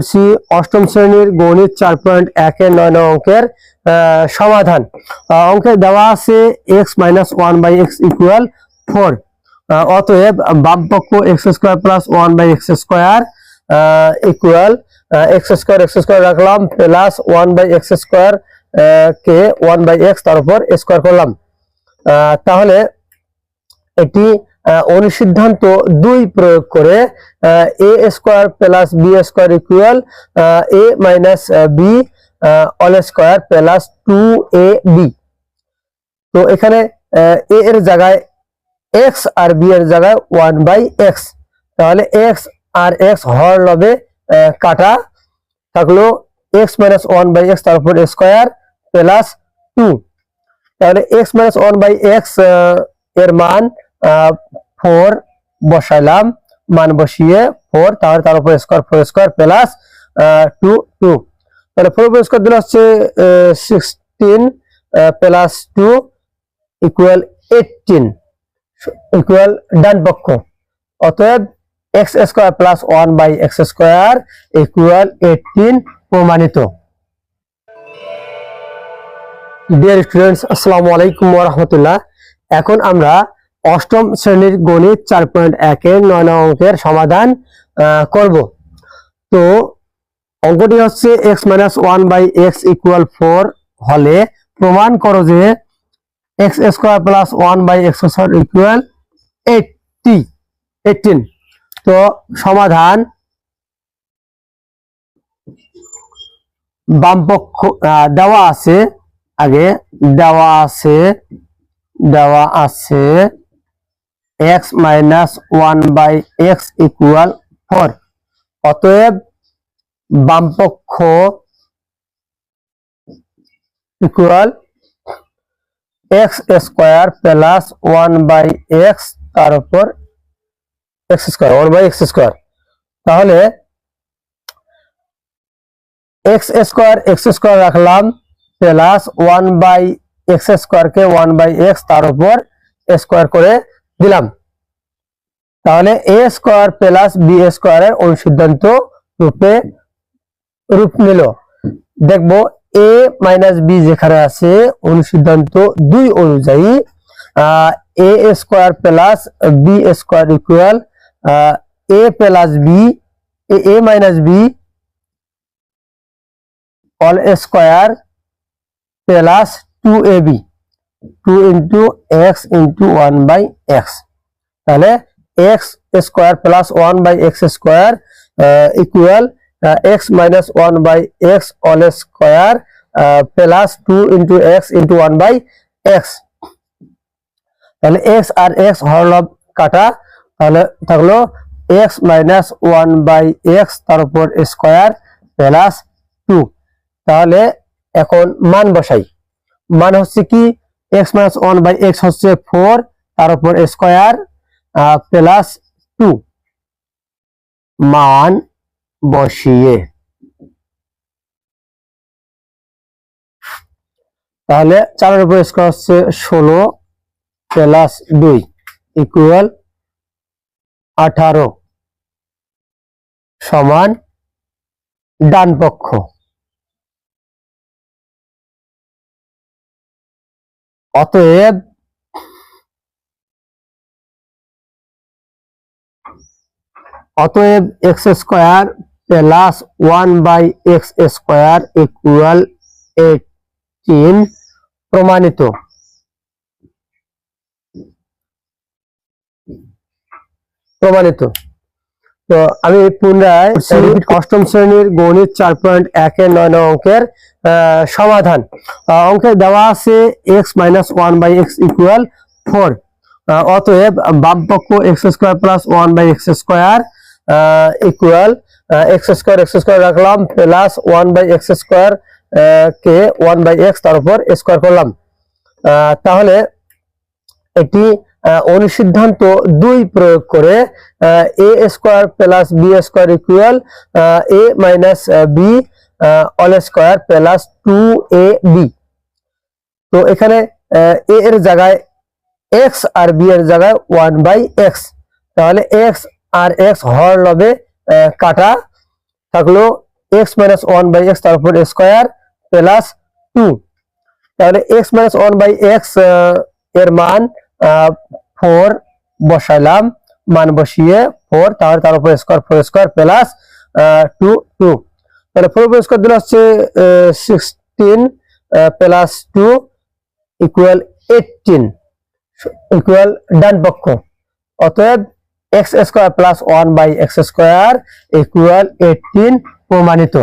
করছি অষ্টম শ্রেণীর গণিত 4.1 এর 9 নং অঙ্কের সমাধান। অঙ্কে দেওয়া আছে x - 1/x = 4। অতএব বাম পক্ষ x² + 1/x² x² রাখলাম প্লাস 1/x² কে 1/x তার উপর স্কয়ার করলাম। তাহলে এটি অনুসিদ্ধান্ত 2 প্রয়োগ করে a² + b² a - b² + 2ab। তো এখানে a এর জায়গায় x আর b এর জায়গায় 1/x, তাহলে x আর x হর লবে কাটা থাকলো x - 1/x তার উপর স্কয়ার প্লাস 2। তাহলে x - 1/x এর মান 4 বসাইলাম, মান বসিয়ে 4, তাহলে তার উপর স্কয়ার 4² প্লাস 2। তাহলে 4 উপর স্কয়ার দিলে হচ্ছে 16 প্লাস 2 = 18 ইকুয়াল ডান পক্ষ। অতএব x² + 1/x² = 18 প্রমাণিত। ডিয়ার স্টুডেন্টস, আসসালামু আলাইকুম ওয়া রাহমাতুল্লাহ। এখন আমরা অষ্টম শ্রেণীর গণিত 4.1 এর 9 নং অঙ্কের সমাধান করব। তো অঙ্কটি হচ্ছে x - 1/x = 4 হলে প্রমাণ করো যে x² + 1/x² = 18। তো সমাধান, বাম পক্ষ দেওয়া আছে, আগে দেওয়া আছে x - 1/x = 4। অতএব বাম পক্ষ ইকুয়াল x² + 1/x তার উপর x², 1/x²। তাহলে x² রাখলাম প্লাস 1/x² কে 1/x তার উপর স্কয়ার করে দিলাম। তাহলে a² + b² এর অনুসিদ্ধান্ত রূপ নিল। দেখবো a - b যেখানে আছে অনুসিদ্ধান্ত 2 অনুযায়ী a² + b² = a + b all square plus 2ab 2 × x × 1/x। তাহলে x² + 1/x² equal x - 1/x all square plus 2 × x × 1/x। তাহলে x আর x হরলব কাটা, তাহলে থাকলো x - 1/x তার উপর স্কয়ার প্লাস 2। তাহলে এখন মান বসাই। মান হচ্ছে কি x - 1/x হচ্ছে 4 তার উপর স্কয়ার প্লাস 2। মান বসিয়ে তাহলে 4 এর উপর স্কয়ার হচ্ছে 16 প্লাস 2 ইকুয়াল 18 সমান ডান পক্ষ। অতএব x² + 1/x² = 18 প্রমাণিত। তো আমি পুনরায় অষ্টম শ্রেণীর গণিত 4.1 এর 9 নং অঙ্কের সমাধান। অঙ্কে দেওয়া আছে x - 1/x = 4। অতএব বাম পক্ষ x² + 1/x² x² রাখলাম প্লাস 1/x² কে 1/x তার উপর স্কয়ার করলাম। তাহলে এটি অনুসিদ্ধান্ত 2 প্রয়োগ করে a² + b² a - b² + 2ab। তো এখানে a এর জায়গায় x আর b এর জায়গায় 1/x, তাহলে x আর x হর লবে কাটা থাকলো X minus one by X তার উপর স্কোয়ার প্লাস টু। তাহলে X minus one by X এর মান 4 বসাইলাম, মান বসিয়ে 4, তাহলে তার উপর স্কোয়ার 4 স্কোয়ার প্লাস 2 তাহলে 4 উপর স্কোয়ার দিলে হচ্ছে 16 প্লাস 2 ইকুয়াল 18 ইকুয়াল ডান পক্ষ। অতএব X square plus 1 by X square equal 18 প্রমাণিত।